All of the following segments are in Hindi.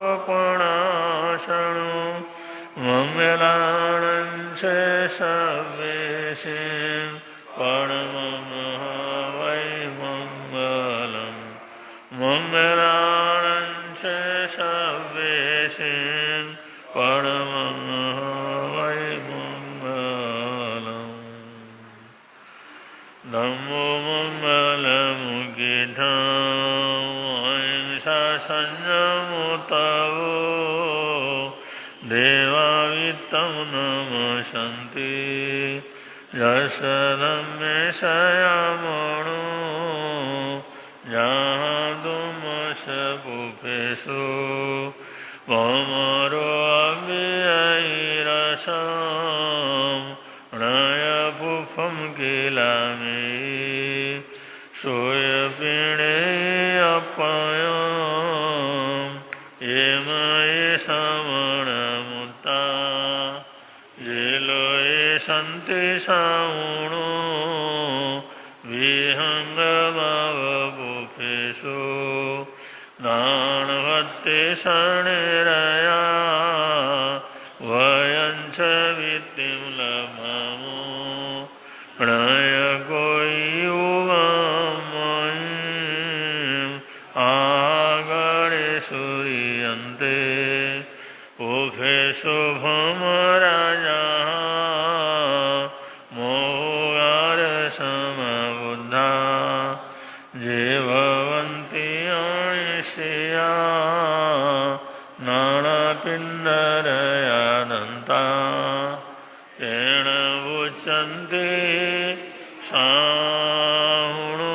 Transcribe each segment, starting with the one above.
पणाशणु मङ्गलाणञ्चे सर्वेशे परमं वै मङ्गलम् मङ्गलाणञ्चे सर्वेशे परमं वै मङ्गलम् नमो मंगलमुखिधं संयमुतवो देवावितं नमसन्ति यशरमेशयामणो जादुमशपुफेषु ममरो अव्ययैरसं नयपुफं किलामि सोयपिणे अपयं येमये समणमुता जेलोये सन्ति साउणो विहङ्गमवपुफेषु नाणवत्ते शनिरया वयञ्च वित्तिं लभमो णय कोयुवमयीं आगणे सूर्यन्ते उभेषु भमराजः मोगारसमबुद्धा जीववन्ति अनिशया नानापिण्डरयादन्ता तेन उच्यन्ते साहुणो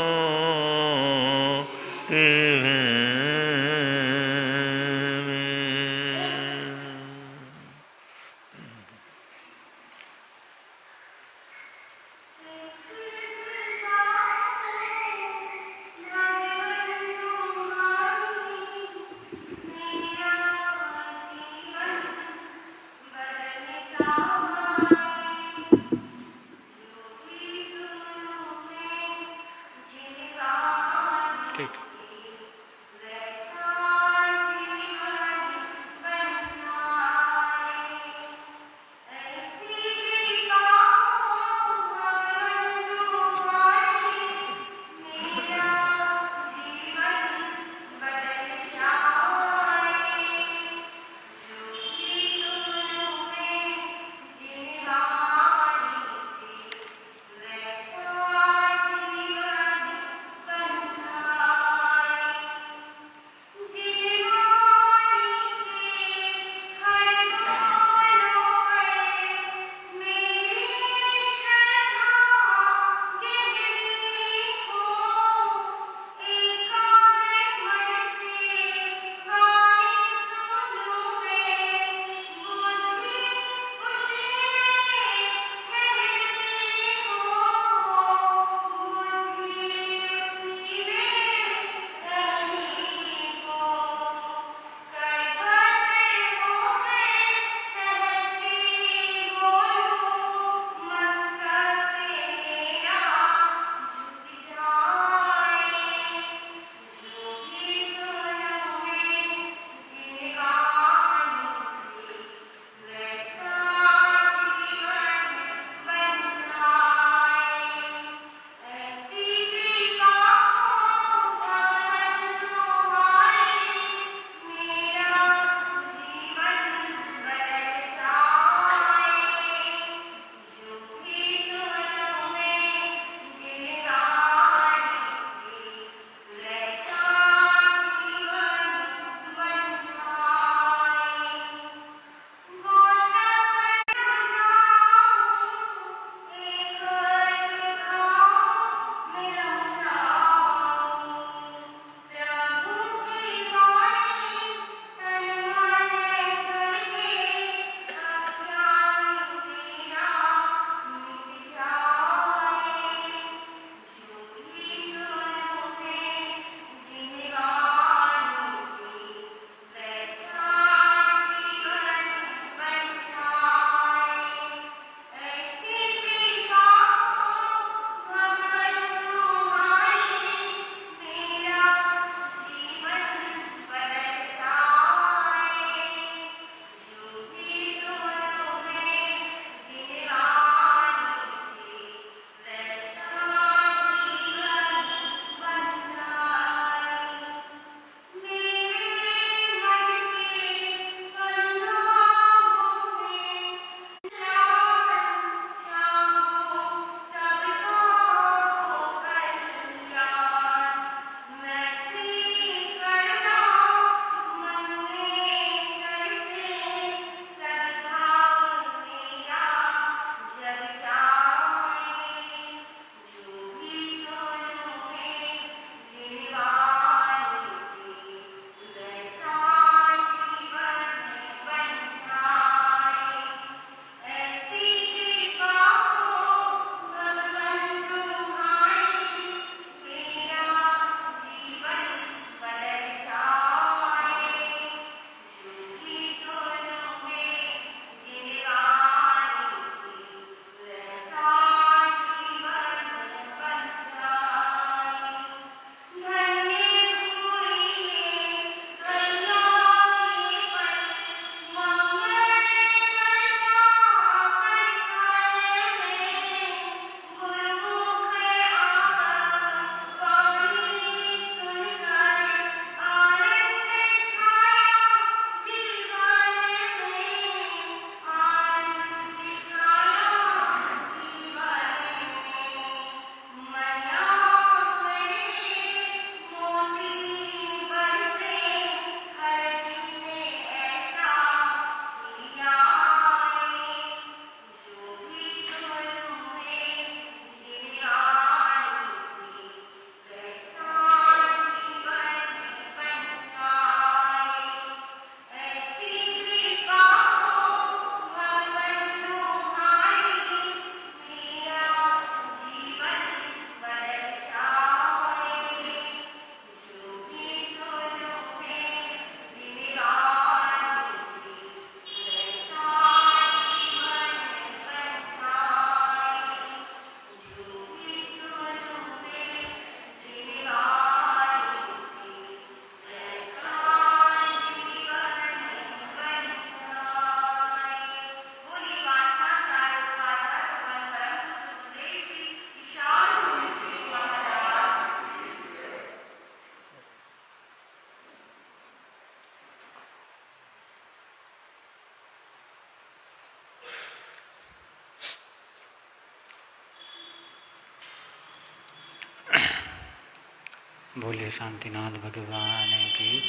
बोले शांतिनाथ भगवान की।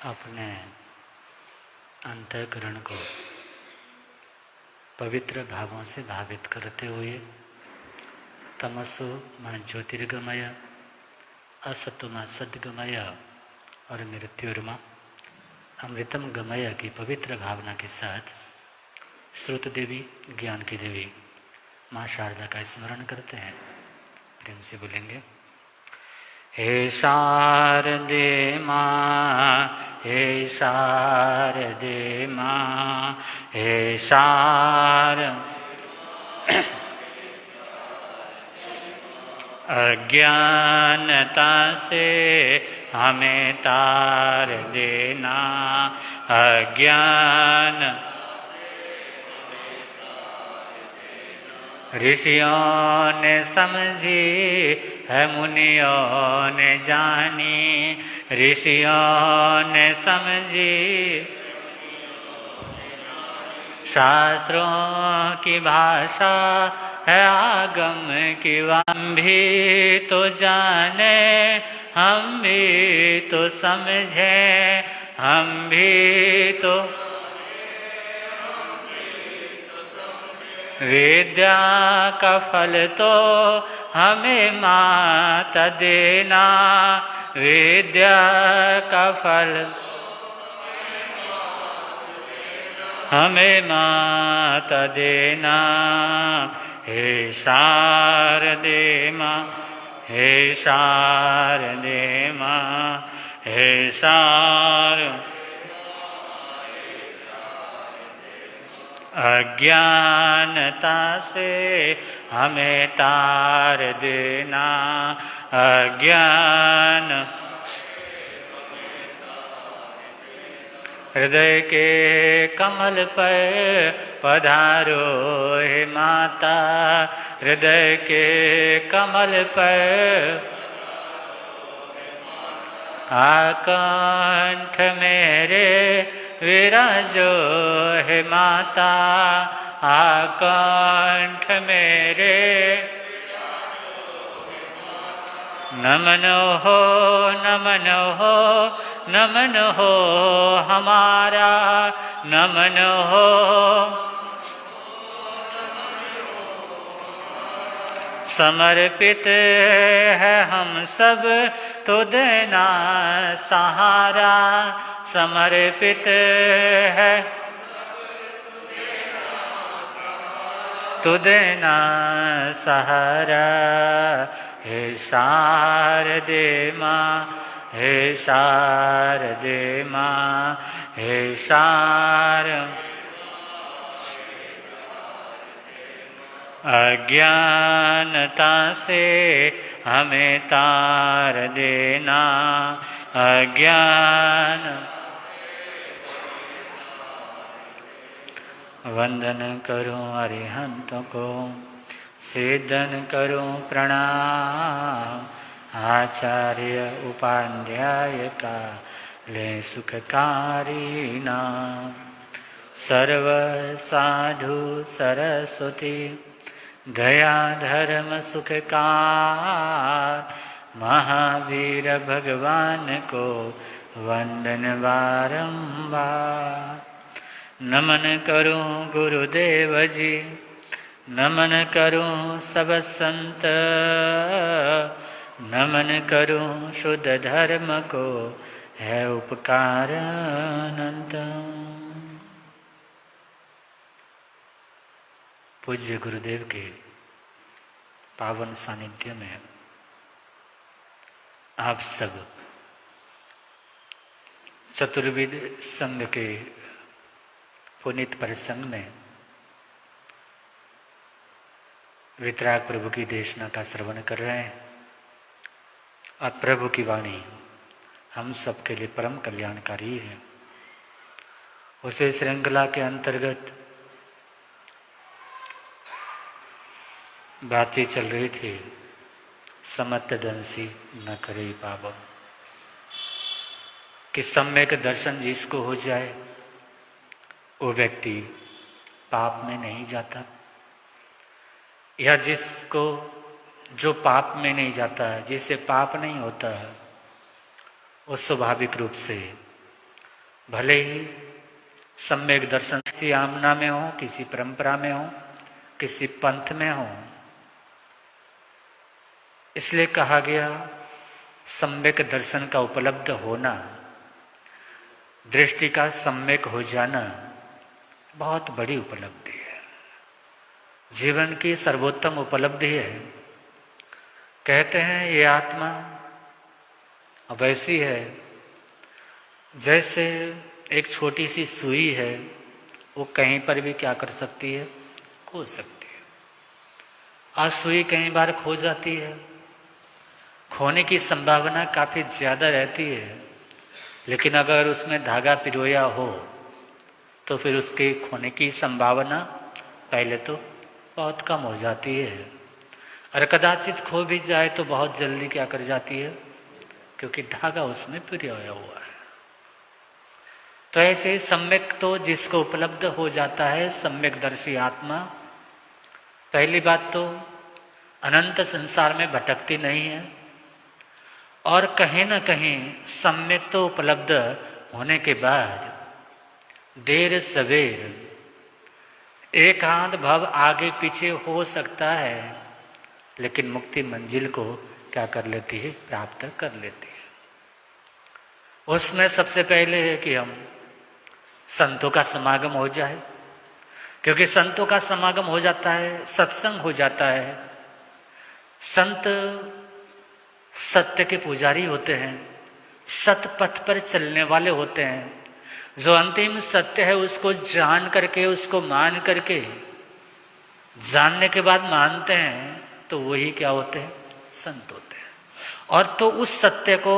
अपने अंतःकरण को पवित्र भावों से भावित करते हुए तमसो मां ज्योतिर्गमय, असतो मां सद्गमय और मृत्युर्मा अमृतम गमय की पवित्र भावना के साथ श्रुत देवी, ज्ञान की देवी माँ शारदा का स्मरण करते हैं। प्रेम से बोलेंगे, हे शारदे माँ, हे शारदे माँ, हे शार अज्ञानता से हमें तार देना, अज्ञान ऋषियों ने समझी है, मुनियों ने जानी, ऋषियों ने समझी शास्त्रों की भाषा है आगम की। हम भी तो जाने, हम भी तो समझे, हम भी तो विद्या का फल तो हमें माता देना, विद्या का फल हमें माता देना। हे शारदे माँ, हे शारदे माँ, हे शारदे अज्ञानता से हमें तार देना, अज्ञान हृदय के कमल पर पधारो हे माता, हृदय के कमल पर आकंठ मेरे विराजो हे माता, आकंठ मेरे नमन हो, नमन हो, नमन हो हमारा, नमन हो समर्पित है हम सब तो देना सहारा, समर्पित है तो देना सहारा। हे शारदे माँ, हे शारदे माँ, हे शारदे अज्ञानता से हमें तार देना, अज्ञान वंदन करूं अरिहंत को, सिद्धन करूं प्रणाम, आचार्य उपाध्याय का ले सुखकारी नाम। सर्व साधु सरस्वती दया धर्म सुखकार, महावीर भगवान को वंदन बारंबार। नमन करूं गुरुदेव जी, नमन करूं सब संत, नमन करूं शुद्ध धर्म को है उपकार अनंत। पूज्य गुरुदेव के पावन सानिध्य में आप सब चतुर्विद संघ के पुनीत प्रसंग में वितराग प्रभु की देशना का श्रवण कर रहे हैं। और प्रभु की वाणी हम सबके लिए परम कल्याणकारी है। उसे श्रृंखला के अंतर्गत बातें चल रही थी, समत्त दंसी न करे पाप, कि सम्यक दर्शन जिसको हो जाए वो व्यक्ति पाप में नहीं जाता, या जिसको जो पाप में नहीं जाता, जिससे पाप नहीं होता, वो स्वाभाविक रूप से भले ही सम्यक दर्शन किसी आमना में हो, किसी परंपरा में हो, किसी पंथ में हो, इसलिए कहा गया सम्यक दर्शन का उपलब्ध होना, दृष्टि का सम्यक हो जाना बहुत बड़ी उपलब्धि है, जीवन की सर्वोत्तम उपलब्धि है। कहते हैं ये आत्मा अब ऐसी है जैसे एक छोटी सी सुई है, वो कहीं पर भी क्या कर सकती है, खो सकती है। आज सुई कई बार खो जाती है, खोने की संभावना काफी ज्यादा रहती है, लेकिन अगर उसमें धागा पिरोया हो तो फिर उसके खोने की संभावना पहले तो बहुत कम हो जाती है, और कदाचित खो भी जाए तो बहुत जल्दी क्या कर जाती है, क्योंकि धागा उसमें पिरोया हुआ है। तो ऐसे सम्यक तो जिसको उपलब्ध हो जाता है, सम्यक दर्शी आत्मा, पहली बात तो अनंत संसार में भटकती नहीं है, और कहीं ना कहीं सम्यक तो उपलब्ध होने के बाद देर सवेर एक आध भव आगे पीछे हो सकता है, लेकिन मुक्ति मंजिल को क्या कर लेती है, प्राप्त कर लेती है। उसमें सबसे पहले है कि हम संतों का समागम हो जाए, क्योंकि संतों का समागम हो जाता है, सत्संग हो जाता है। संत सत्य के पुजारी होते हैं, सत पथ पर चलने वाले होते हैं, जो अंतिम सत्य है उसको जान करके, उसको मान करके, जानने के बाद मानते हैं, तो वही क्या होते हैं, संत होते हैं। और तो उस सत्य को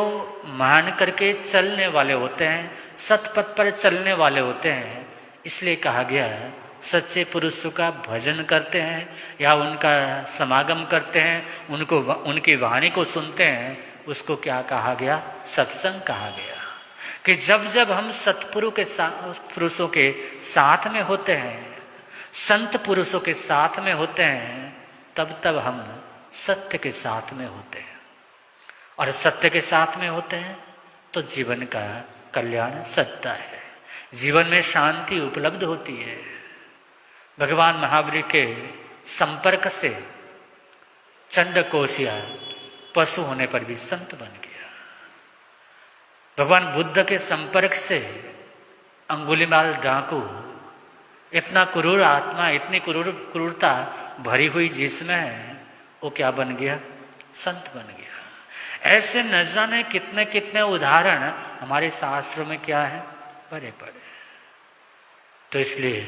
मान करके चलने वाले होते हैं, सतपथ पर चलने वाले होते हैं। इसलिए कहा गया है सच्चे पुरुषों का भजन करते हैं या उनका समागम करते हैं, उनकी वाणी को सुनते हैं, उसको क्या कहा गया, सत्संग कहा गया। कि जब जब हम पुरुषों के साथ में होते हैं, संत पुरुषों के साथ में होते हैं, तब तब हम सत्य के साथ में होते हैं, और सत्य के साथ में होते हैं तो जीवन का कल्याण सत्ता है, जीवन में शांति उपलब्ध होती है। भगवान महावीर के संपर्क से चंडकोशिया पशु होने पर भी संत बन गया। भगवान बुद्ध के संपर्क से अंगुलीमाल डाकू, इतना क्रूर आत्मा, इतनी क्रूरता भरी हुई जिसमें, वो क्या बन गया, संत बन गया। ऐसे न जाने कितने कितने उदाहरण हमारे शास्त्रों में क्या है, भरे पड़े। तो इसलिए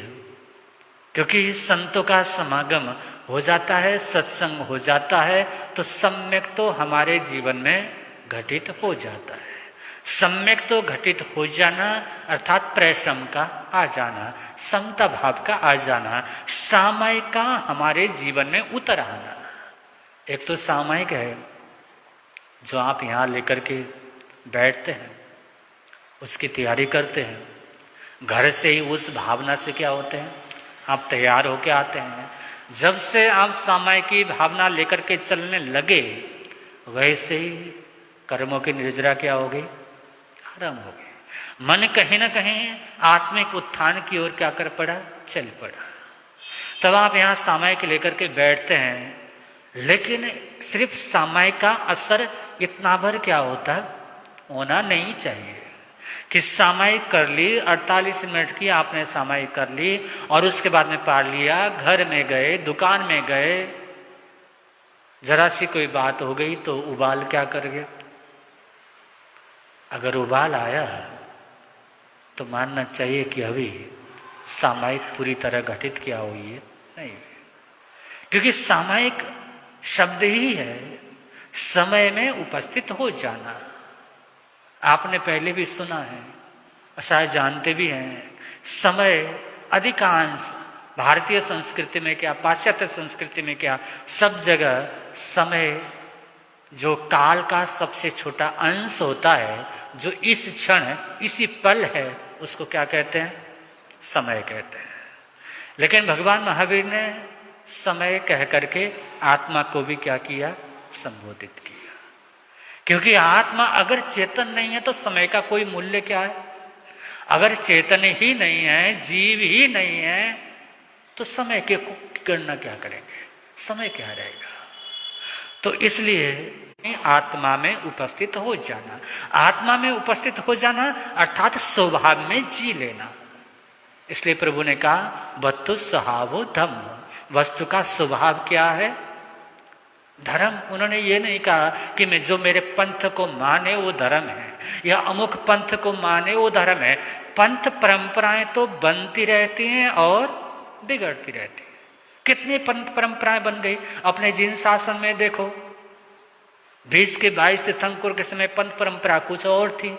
क्योंकि संतों का समागम हो जाता है, सत्संग हो जाता है, तो सम्यक तो हमारे जीवन में घटित हो जाता है। सम्यक तो घटित हो जाना अर्थात प्रश्रम का आ जाना, समता भाव का आ जाना, सामायिक का हमारे जीवन में उतर आना। एक तो सामायिक है जो आप यहाँ लेकर के बैठते हैं, उसकी तैयारी करते हैं, घर से ही उस भावना से क्या होते हैं, आप तैयार होके आते हैं। जब से आप सामायिक की भावना लेकर के चलने लगे, वैसे ही कर्मों की निर्जरा क्या हो गई, आरंभ हो गई। मन कहीं ना कहीं आत्मिक उत्थान की ओर क्या कर पड़ा, चल पड़ा। तब आप यहाँ सामायिक लेकर के बैठते हैं, लेकिन सिर्फ सामायिक का असर इतना भर क्या होता होना नहीं चाहिए कि सामायिक कर ली, 48 मिनट की आपने सामायिक कर ली और उसके बाद में पढ़ लिया, घर में गए, दुकान में गए, जरा सी कोई बात हो गई तो उबाल क्या कर गया। अगर उबाल आया तो मानना चाहिए कि अभी सामायिक पूरी तरह घटित क्या हुई है, नहीं, क्योंकि सामायिक शब्द ही है समय में उपस्थित हो जाना। आपने पहले भी सुना है, शायद जानते भी हैं, समय अधिकांश भारतीय संस्कृति में क्या, पाश्चात्य संस्कृति में क्या, सब जगह समय जो काल का सबसे छोटा अंश होता है, जो इस क्षण इसी पल है, उसको क्या कहते हैं, समय कहते हैं। लेकिन भगवान महावीर ने समय कह करके आत्मा को भी क्या किया, संबोधित किया। क्योंकि आत्मा अगर चेतन नहीं है तो समय का कोई मूल्य क्या है। अगर चेतन ही नहीं है, जीव ही नहीं है, तो समय के गणना क्या करेंगे, समय क्या रहेगा। तो इसलिए आत्मा में उपस्थित हो जाना, आत्मा में उपस्थित हो जाना अर्थात स्वभाव में जी लेना। इसलिए प्रभु ने कहा वस्तु स्वभावो धम्म, वस्तु का स्वभाव क्या है, धर्म। उन्होंने ये नहीं कहा कि मैं जो मेरे पंथ को माने वो धर्म है, या अमुक पंथ को माने वो धर्म है। पंथ परंपराएं तो बनती रहती हैं और बिगड़ती रहती हैं। कितनी पंथ परंपराएं बन गई। अपने जिन शासन में देखो, 20 के 22 तीर्थंकर के समय पंथ परंपरा कुछ और थी।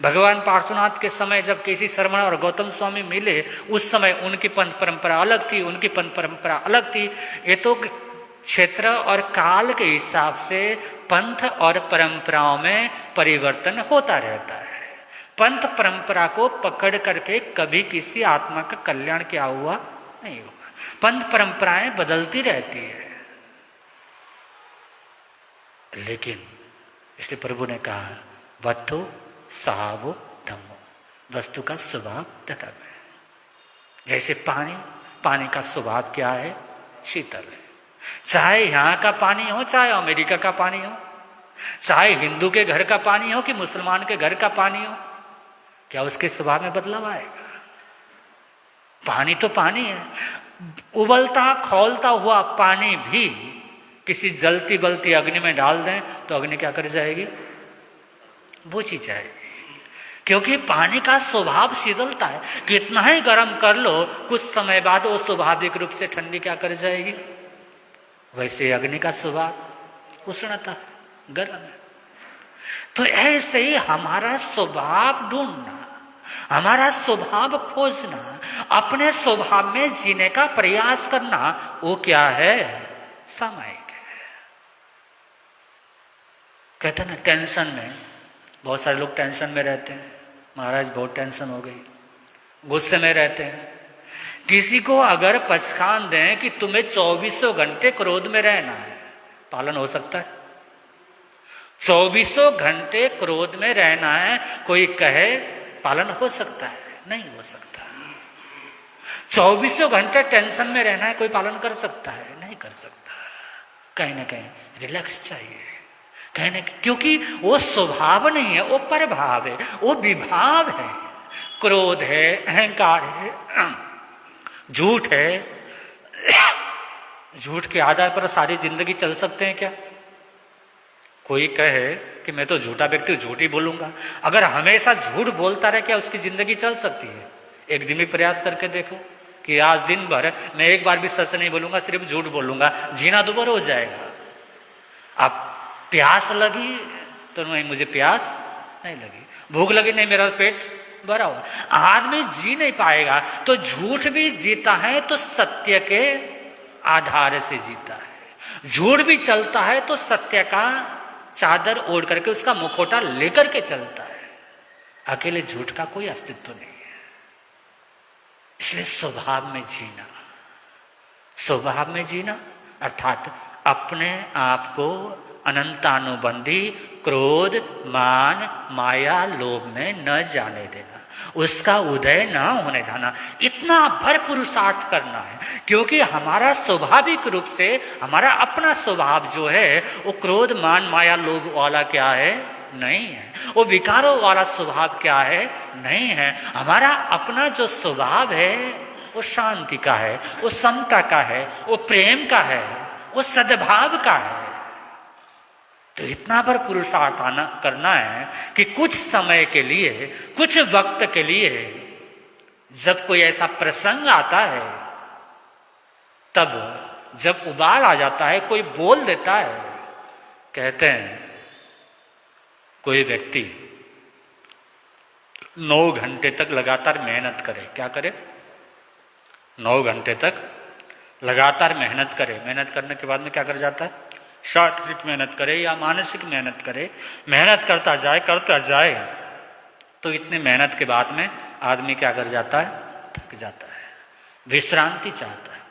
भगवान पार्श्वनाथ के समय जब केसी शर्मा और गौतम स्वामी मिले, उस समय उनकी पंथ परंपरा अलग थी, उनकी पंथ परंपरा अलग थी। ये तो क्षेत्र और काल के हिसाब से पंथ और परंपराओं में परिवर्तन होता रहता है। पंथ परंपरा को पकड़ करके कभी किसी आत्मा का कल्याण क्या हुआ, नहीं हुआ। पंथ परंपराएं बदलती रहती है। लेकिन इसलिए प्रभु ने कहा वस्तु स्वभावो धम्मो, वस्तु का स्वभाव धर्म है। जैसे पानी, पानी का स्वभाव क्या है, शीतल है। चाहे यहां का पानी हो, चाहे अमेरिका का पानी हो, चाहे हिंदू के घर का पानी हो कि मुसलमान के घर का पानी हो, क्या उसके स्वभाव में बदलाव आएगा। पानी तो पानी है। उबलता खौलता हुआ पानी भी किसी जलती बलती अग्नि में डाल दें तो अग्नि क्या कर जाएगी, बुझ जाएगी। क्योंकि पानी का स्वभाव शीतलता है। कितना ही गर्म कर लो, कुछ समय बाद वो स्वाभाविक रूप से ठंडी क्या कर जाएगी। वैसे अग्नि का स्वभाव उष्णता, गर्म है। तो ऐसे ही हमारा स्वभाव ढूंढना, हमारा स्वभाव खोजना, अपने स्वभाव में जीने का प्रयास करना, वो क्या है, सामायिक है। कहते हैं ना, टेंशन में बहुत सारे लोग टेंशन में रहते हैं। महाराज बहुत टेंशन हो गई, गुस्से में रहते हैं। किसी को अगर पचकान दें कि तुम्हें 24 घंटे क्रोध में रहना है, पालन हो सकता है? 24 घंटे क्रोध में रहना है, कोई कहे पालन हो सकता है? नहीं हो सकता। 24 घंटे टेंशन में रहना है, कोई पालन कर सकता है? नहीं कर सकता। कहीं ना कहीं रिलैक्स चाहिए, कहीं ना कहीं, क्योंकि वो स्वभाव नहीं है, वो प्रभाव है, वो विभाव है। क्रोध है, अहंकार है, झूठ है। झूठ के आधार पर सारी जिंदगी चल सकते हैं क्या? कोई कहे कि मैं तो झूठा व्यक्ति हूं, झूठ ही बोलूंगा। अगर हमेशा झूठ बोलता रहे, क्या उसकी जिंदगी चल सकती है? एक दिन भी प्रयास करके देखो कि आज दिन भर मैं एक बार भी सच नहीं बोलूंगा, सिर्फ झूठ बोलूंगा, जीना दुभर हो जाएगा। अब प्यास लगी तो नहीं, मुझे प्यास नहीं लगी, भूख लगी नहीं, मेरा पेट भरा हुआ। आदमी जी नहीं पाएगा। तो झूठ भी जीता है तो सत्य के आधार से जीता है। झूठ भी चलता है तो सत्य का चादर ओढ़ करके, उसका मुखौटा लेकर के चलता है। अकेले झूठ का कोई अस्तित्व नहीं है। इसलिए स्वभाव में जीना, स्वभाव में जीना अर्थात अपने आप को अनंतानुबंधी क्रोध, मान, माया, लोभ में न जाने देना, उसका उदय न होने देना। इतना भर पुरुषार्थ करना है, क्योंकि हमारा स्वाभाविक रूप से हमारा अपना स्वभाव जो है वो क्रोध, मान, माया, लोभ वाला क्या है, नहीं है। वो विकारों वाला स्वभाव क्या है, नहीं है। हमारा अपना जो स्वभाव है वो शांति का है, वो समता का है, वो प्रेम का है, वो सद्भाव का है। तो इतना पर पुरुषार्थ करना है कि कुछ समय के लिए, कुछ वक्त के लिए, जब कोई ऐसा प्रसंग आता है, तब जब उबाल आ जाता है, कोई बोल देता है। कहते हैं कोई व्यक्ति 9 घंटे तक लगातार मेहनत करे, क्या करे, 9 घंटे तक लगातार मेहनत करे। मेहनत करने के बाद में क्या कर जाता है, शारीरिक मेहनत करे या मानसिक मेहनत करे, मेहनत करता जाए, तो इतनी मेहनत के बाद में आदमी क्या कर जाता है, थक जाता है, विश्रांति चाहता है।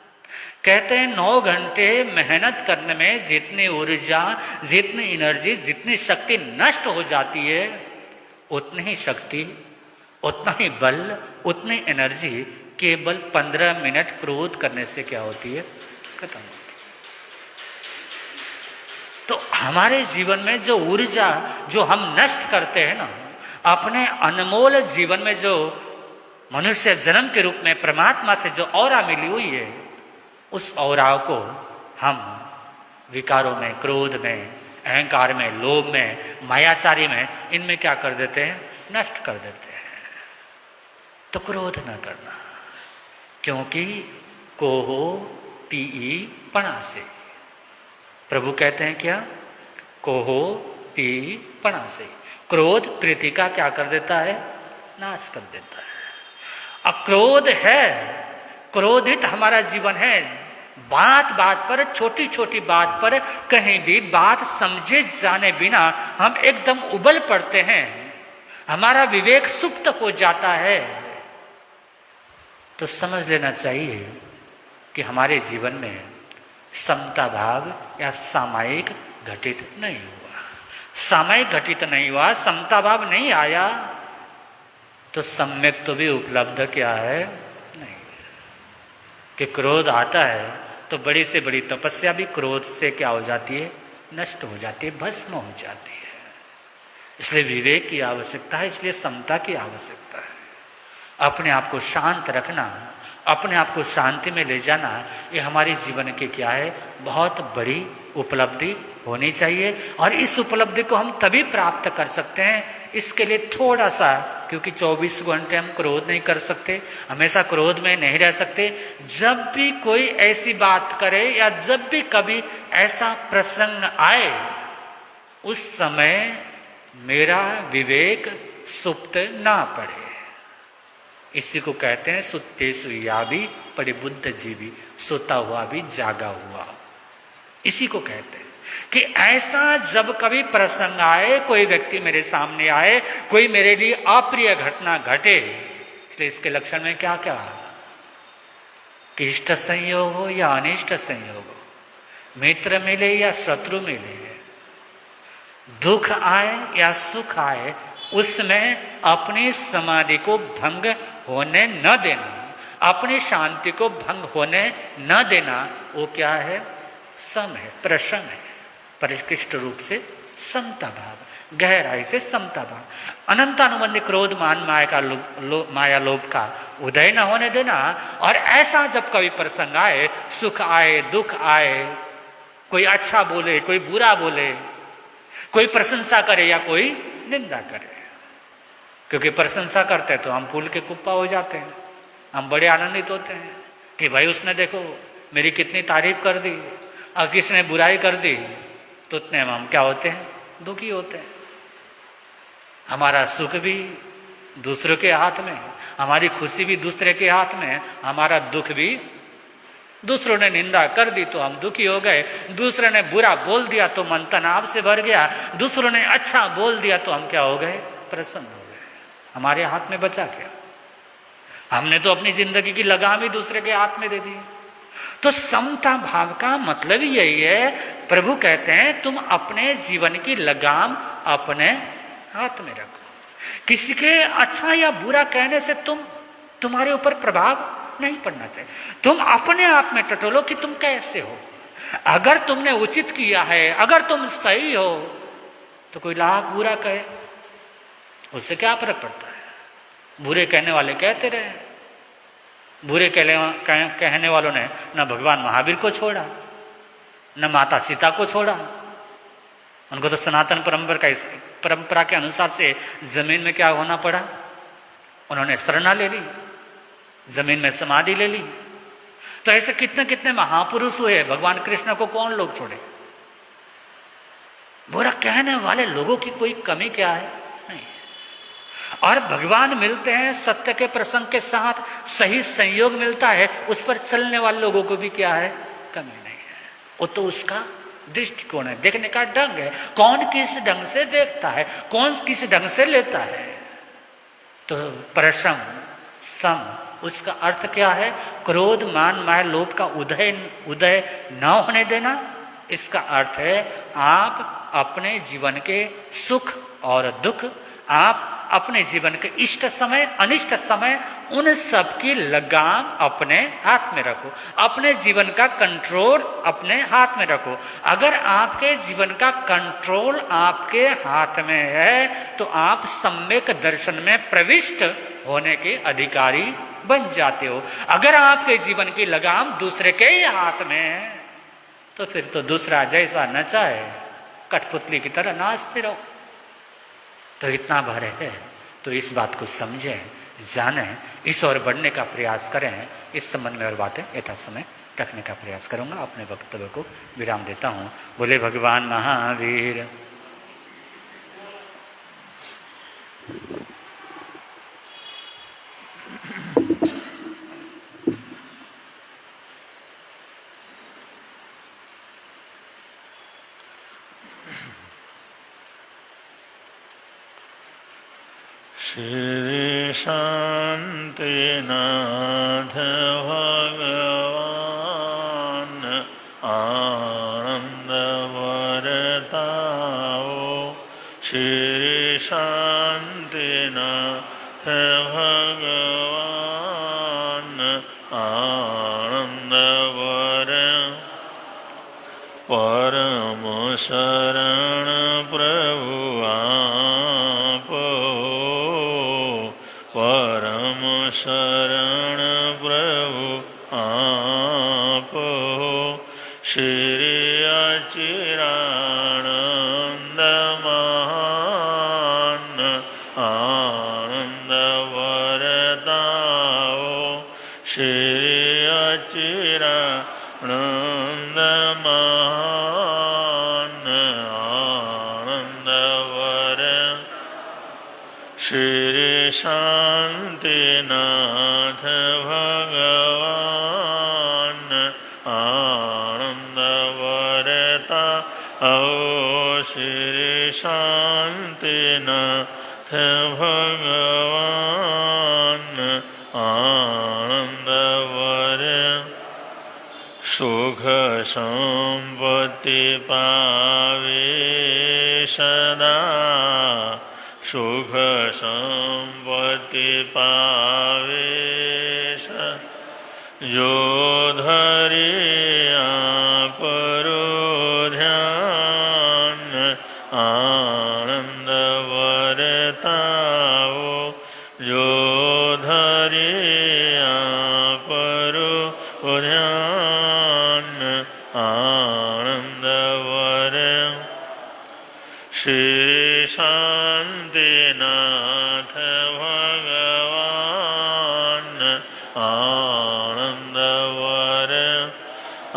कहते हैं 9 घंटे मेहनत करने में जितनी ऊर्जा, जितनी एनर्जी, जितनी शक्ति नष्ट हो जाती है, उतनी ही शक्ति, उतना ही बल, उतनी एनर्जी केवल 15 मिनट क्रोध करने से क्या होती है? खत्म होती है। तो हमारे जीवन में जो ऊर्जा जो हम नष्ट करते हैं ना, अपने अनमोल जीवन में जो मनुष्य जन्म के रूप में परमात्मा से जो ऑरा मिली हुई है, उस ऑरा को हम विकारों में, क्रोध में, अहंकार में, लोभ में, मायाचारी में, इनमें क्या कर देते हैं? नष्ट कर देते हैं। तो क्रोध न करना, क्योंकि कोहो ती पणा से। प्रभु कहते हैं क्या? कोहो ती पणा से। क्रोध प्रीति का क्या कर देता है? नाश कर देता है। अक्रोध है, क्रोधित हमारा जीवन है। बात बात पर, छोटी छोटी बात पर कहीं भी बात समझे जाने बिना हम एकदम उबल पड़ते हैं, हमारा विवेक सुप्त हो जाता है। तो समझ लेना चाहिए कि हमारे जीवन में समता भाव या सामायिक घटित नहीं हुआ। सामायिक घटित नहीं हुआ, समता भाव नहीं आया, तो सम्यक तो भी उपलब्ध क्या है? नहीं। कि क्रोध आता है तो बड़ी से बड़ी तपस्या भी क्रोध से क्या हो जाती है? नष्ट हो जाती है, भस्म हो जाती है। इसलिए विवेक की आवश्यकता है, इसलिए समता की आवश्यकता है। अपने आप को शांत रखना, अपने आप को शांति में ले जाना, ये हमारे जीवन की क्या है? बहुत बड़ी उपलब्धि होनी चाहिए। और इस उपलब्धि को हम तभी प्राप्त कर सकते हैं, इसके लिए थोड़ा सा, क्योंकि 24 घंटे हम क्रोध नहीं कर सकते, हमेशा क्रोध में नहीं रह सकते। जब भी कोई ऐसी बात करे या जब भी कभी ऐसा प्रसंग आए, उस समय मेरा विवेक सुप्त ना पड़े। इसी को कहते हैं सुत्ते सुया भी परिबुद्ध जीवी, सोता हुआ भी जागा हुआ। इसी को कहते हैं कि ऐसा जब कभी प्रसंग आए, कोई व्यक्ति मेरे सामने आए, कोई मेरे लिए अप्रिय घटना घटे, इसलिए इसके लक्षण में क्या क्या? कि इष्ट संयोग हो या अनिष्ट संयोग हो, मित्र मिले या शत्रु मिले, दुख आए या सुख आए, उसमें अपनी समाधि को भंग होने न देना, अपनी शांति को भंग होने न देना, वो क्या है? सम है, प्रशम है, परिष्कृष्ट रूप से समता भाव, गहराई से समता भाव। अनंतानुबंधी क्रोध मान माया का माया लोभ का उदय न होने देना। और ऐसा जब कभी प्रसंग आए, सुख आए, दुख आए, कोई अच्छा बोले, कोई बुरा बोले, कोई प्रशंसा करे या कोई निंदा करे, क्योंकि प्रशंसा करते हैं तो हम फूल के कुप्पा हो जाते हैं, हम बड़े आनंदित होते हैं कि भाई उसने देखो मेरी कितनी तारीफ कर दी, और किसने बुराई कर दी तो उतने हम क्या होते हैं? दुखी होते हैं। हमारा सुख भी दूसरों के हाथ में, हमारी खुशी भी दूसरे के हाथ में, हमारा दुख भी, दूसरों ने निंदा कर दी तो हम दुखी हो गए, दूसरे ने बुरा बोल दिया तो मन तनाव से भर गया, दूसरों ने अच्छा बोल दिया तो हम क्या हो गए? प्रसन्न हो गए। हमारे हाथ में बचा क्या? हमने तो अपनी जिंदगी की लगाम ही दूसरे के हाथ में दे दी। तो समता भाव का मतलब यही है, प्रभु कहते हैं तुम अपने जीवन की लगाम अपने हाथ में रखो। किसी के अच्छा या बुरा कहने से तुम्हारे ऊपर प्रभाव नहीं पड़ना चाहिए। तुम अपने आप में टटोलो कि तुम कैसे हो। अगर तुमने उचित किया है, अगर तुम सही हो, तो कोई लाख बुरा कहे, उससे क्या फर्क पड़ता है? बुरे कहने वाले कहते रहे। बुरे कहने वालों ने न भगवान महावीर को छोड़ा, न माता सीता को छोड़ा। उनको तो सनातन परंपरा के अनुसार से जमीन में क्या होना पड़ा? उन्होंने शरणा ले ली, जमीन में समाधि ले ली। तो ऐसे कितने कितने महापुरुष हुए, भगवान कृष्ण को कौन लोग छोड़े? बुरा कहने वाले लोगों की कोई कमी क्या है? नहीं। और भगवान मिलते हैं सत्य के प्रसंग के साथ, सही संयोग मिलता है, उस पर चलने वाले लोगों को भी क्या है? कमी नहीं है। वो तो उसका दृष्टिकोण है, देखने का ढंग है, कौन किस ढंग से देखता है, कौन किस ढंग से लेता है। तो प्रशम, सम, उसका अर्थ क्या है? क्रोध मान माया लोभ का उदय न होने देना। इसका अर्थ है आप अपने जीवन के सुख और दुख, आप अपने जीवन के इष्ट समय अनिष्ट समय, उन सब की लगाम अपने हाथ में रखो, अपने जीवन का कंट्रोल अपने हाथ में रखो। अगर आपके जीवन का कंट्रोल आपके हाथ में है तो आप सम्यक दर्शन में प्रविष्ट होने के अधिकारी बन जाते हो। अगर आपके जीवन की लगाम दूसरे के ही हाथ में है तो फिर तो दूसरा जैसा नचाए कठपुतली की तरह नाचते रहो। तो इतना भर है तो इस बात को समझें, जानें, इस ओर बढ़ने का प्रयास करें। इस संबंध में और बातें यथा समय रखने का प्रयास करूंगा। अपने वक्तव्य को विराम देता हूं। बोले भगवान महावीर। श्री शांतिनाथ भगवान आनंद वरताओ। श्री शांतिनाथ भगवान आनंद वर परम शरण प्रभु शरण प्रभु आप श्री अचिरानंद महान आनंद वरदाओ। श्री अचिरानंद महान आनंद वर श्री शांतिनाथ भगवान आनंद वरता ओ। श्री शांतिनाथ भगवान आनंद वर सुख संपत्ति पावे सदा। सुख संपत्ति पावे जो धरे आपरो ध्यान आनंद वरताओ। जो धरे आपरो ध्यान आनंद वर श्री शांतिनाथ भगवान आनंद वर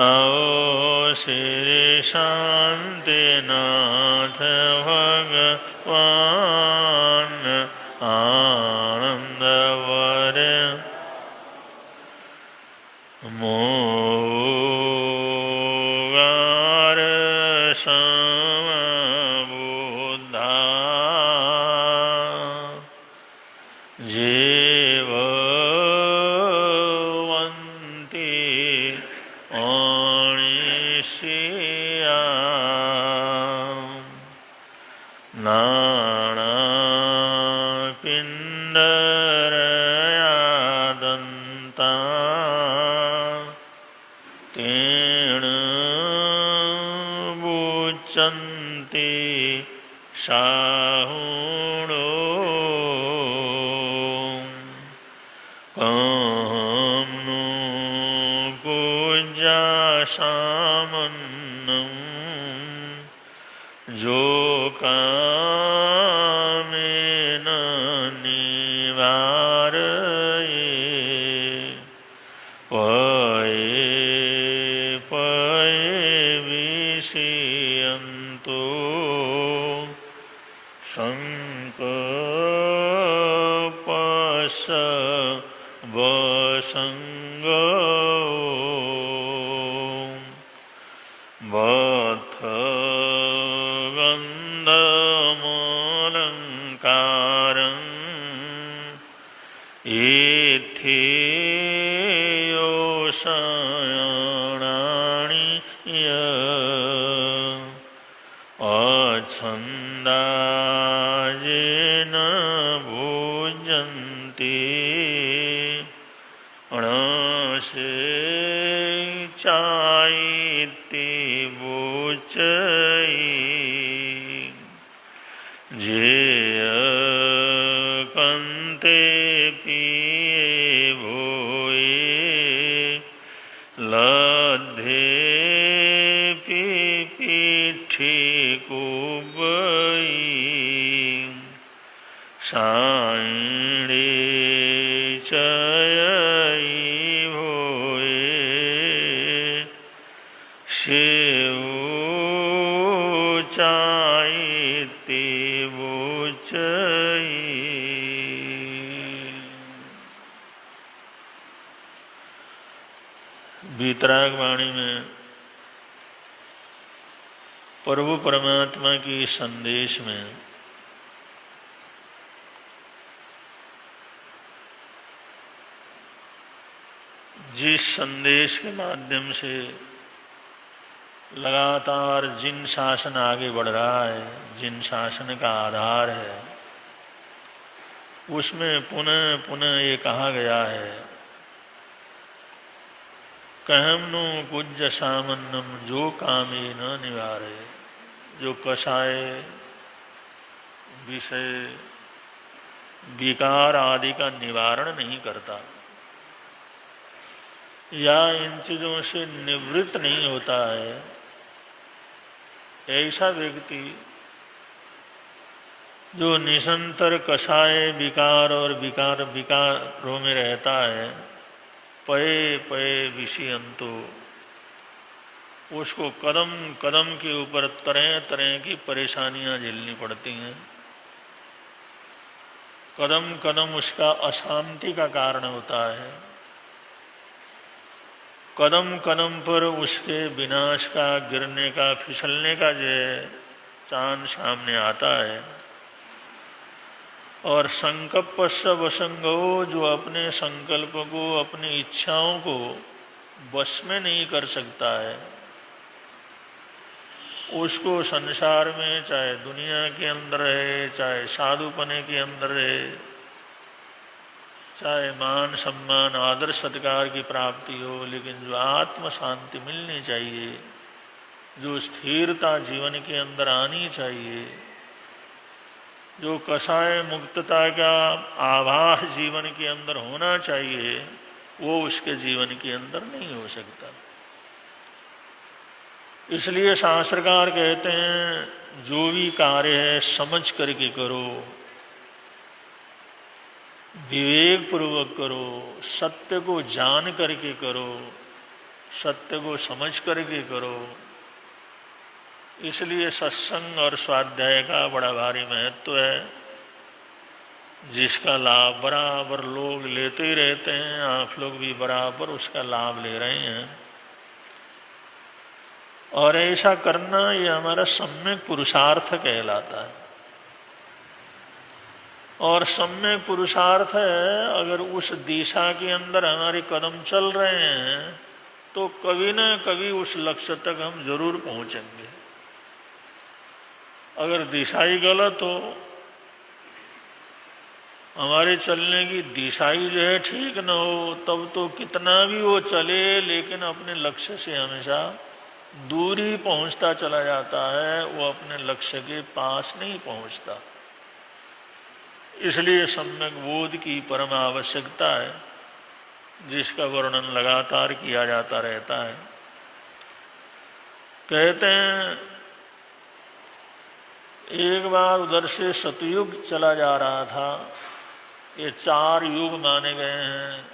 आओ। श्री शांतिनाथ भगवान आनंद वर मोगार समबुद्धा जीववन्ति अनिशिया नानापिण्डरयादन्ता तेन बुच्यन्ते साहुणो। कामनो पूज्या सामन्नं जो कामेन निवारये। पये पये विषयन्तो संकल्पस्य वसंगो। बद्ध गन्धमलङ्कारं एथेयोषणानि अच्छन्दाजेन भुजन्ति अणसे चाइति बुचई जेय कंते पिए भोए लद्धे पीठी कुबई साइणे चयई भोए शिव चाइति बुचई। वीतराग वाणी में प्रभु परमात्मा की संदेश में जिस संदेश के माध्यम से लगातार जिन शासन आगे बढ़ रहा है, जिन शासन का आधार है, उसमें पुनः पुनः ये कहा गया है कहमनु पूज्य सामन्नम जो कामे न निवारे, जो कषाय विषय विकार आदि का निवारण नहीं करता या इन चीजों से निवृत्त नहीं होता है, ऐसा व्यक्ति जो निरंतर कषाय विकार और विकारों में रहता है, पये पये विषयंतो, उसको कदम कदम के ऊपर तरह तरह की परेशानियां झेलनी पड़ती हैं। कदम कदम उसका अशांति का कारण होता है। कदम कदम पर उसके विनाश का, गिरने का, फिसलने का जो चांद सामने आता है। और संकल्पस्य वसंगो, जो अपने संकल्प को, अपनी इच्छाओं को वश में नहीं कर सकता है, उसको संसार में चाहे दुनिया के अंदर है, चाहे साधुपने के अंदर है, चाहे मान सम्मान आदर सत्कार की प्राप्ति हो, लेकिन जो आत्म शांति मिलनी चाहिए, जो स्थिरता जीवन के अंदर आनी चाहिए, जो कषाय मुक्तता का आभास जीवन के अंदर होना चाहिए, वो उसके जीवन के अंदर नहीं हो सकता। इसलिए शास्त्रकार कहते हैं जो भी कार्य है समझ करके करो, विवेक पूर्वक करो, सत्य को जान करके करो, सत्य को समझ करके करो। इसलिए सत्संग और स्वाध्याय का बड़ा भारी महत्व है, जिसका लाभ बराबर लोग लेते ही रहते हैं। आप लोग भी बराबर उसका लाभ ले रहे हैं, और ऐसा करना ये हमारा सम्यक पुरुषार्थ कहलाता है। और सम्यक पुरुषार्थ है, अगर उस दिशा के अंदर हमारे कदम चल रहे हैं तो कभी न कभी उस लक्ष्य तक हम जरूर पहुंचेंगे। अगर दिशा ही गलत हो, हमारे चलने की दिशा ही जो है ठीक न हो, तब तो कितना भी वो चले लेकिन अपने लक्ष्य से हमेशा दूर ही पहुंचता चला जाता है, वो अपने लक्ष्य के पास नहीं पहुंचता। इसलिए सम्यक बोध की परम आवश्यकता है, जिसका वर्णन लगातार किया जाता रहता है। कहते हैं एक बार उधर से सतयुग चला जा रहा था। ये 4 युग माने गए हैं,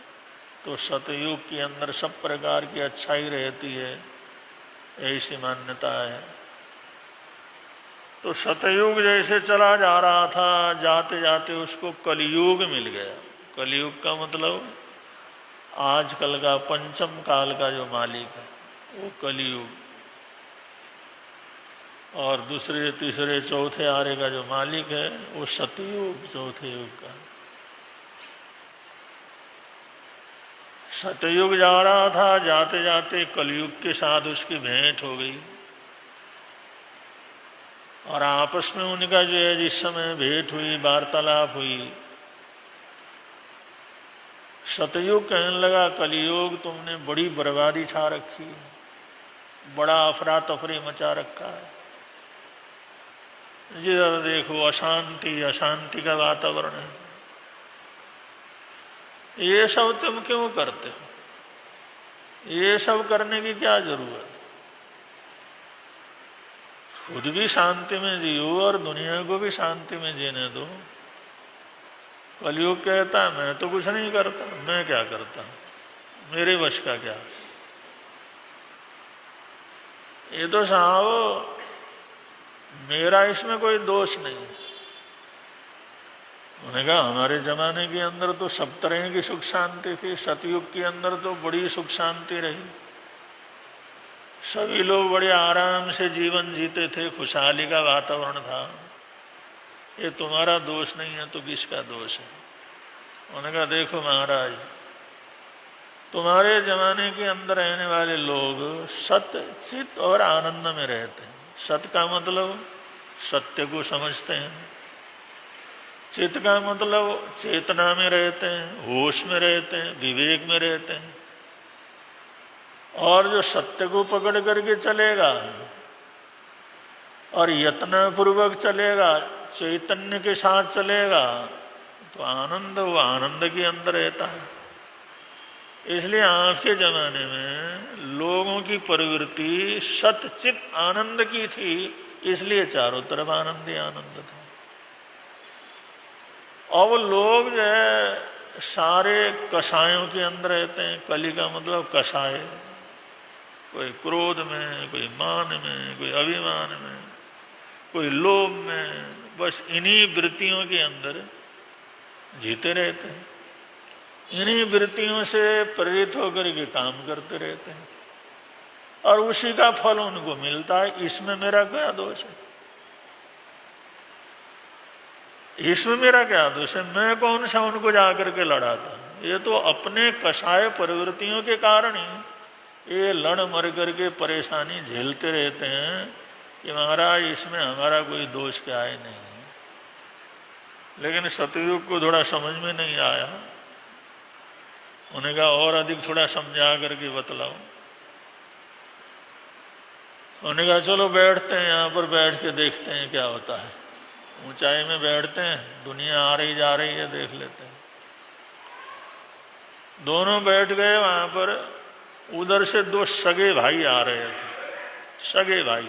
तो सतयुग के अंदर सब प्रकार की अच्छाई रहती है, ऐसी मान्यता है। तो सतयुग जैसे चला जा रहा था, जाते जाते उसको कलयुग मिल गया। कलयुग का मतलब आजकल का पंचम काल का जो मालिक है वो कलयुग, और दूसरे तीसरे चौथे आरे का जो मालिक है वो सतयुग, चौथे युग का। सतयुग जा रहा था, जाते जाते कलयुग के साथ उसकी भेंट हो गई और आपस में उनका जो है जिस समय भेंट हुई, वार्तालाप हुई, सतयुग कहने लगा कलयुग तुमने बड़ी बर्बादी छा रखी है, बड़ा अफरा तफरी मचा रखा है, जिधर देखो अशांति अशांति का वातावरण है, ये सब तुम क्यों करते हो? ये सब करने की क्या जरूरत? खुद भी शांति में जियो और दुनिया को भी शांति में जीने दो। कलयुग कहता है मैं तो कुछ नहीं करता, मैं क्या करता हूं, मेरे वश का क्या? ये तो साहब मेरा इसमें कोई दोष नहीं है। उन्होंने कहा हमारे जमाने के अंदर तो सब तरह की सुख शांति थी, सतयुग के अंदर तो बड़ी सुख शांति रही, सभी लोग बड़े आराम से जीवन जीते थे, खुशहाली का वातावरण था। ये तुम्हारा दोष नहीं है तो किसका दोष है? उन्होंने कहा देखो महाराज, तुम्हारे जमाने के अंदर रहने वाले लोग सत्य चित और आनंद में रहते हैं। सत्य का मतलब सत्य को समझते हैं, चित्त का मतलब चेतना में रहते हैं, होश में रहते हैं, विवेक में रहते हैं। और जो सत्य को पकड़ करके चलेगा और यत्नपूर्वक चलेगा, चैतन्य के साथ चलेगा, तो आनंद वो आनंद के अंदर रहता है। इसलिए आज के जमाने में लोगों की प्रवृत्ति सत्य चित आनंद की थी, इसलिए चारों तरफ आनंद ही आनंद था। अब लोग जो है सारे कषायों के अंदर रहते हैं। कली का मतलब कषाय, कोई क्रोध में, कोई मान में, कोई अभिमान में, कोई लोभ में, बस इन्हीं वृत्तियों के अंदर जीते रहते हैं। इन्हीं वृत्तियों से प्रेरित होकर के काम करते रहते हैं और उसी का फल उनको मिलता है। इसमें मेरा क्या दोष है? इसमें मेरा क्या दोष है? मैं कौन सा उनको जाकर के लड़ाता? ये तो अपने कषाय प्रवृत्तियों के कारण ही ये लड़ मर करके परेशानी झेलते रहते हैं कि महाराज इसमें हमारा कोई दोष क्या है नहीं। लेकिन सतयुग को थोड़ा समझ में नहीं आया। उन्हें कहा और अधिक थोड़ा समझा करके बतलाओ। उन्हें कहा चलो बैठते हैं, यहाँ पर बैठ के देखते हैं क्या होता है। ऊंचाई में बैठते हैं, दुनिया आ रही जा रही है, देख लेते हैं। दोनों बैठ गए वहां पर। उधर से दो सगे भाई आ रहे थे, सगे भाई,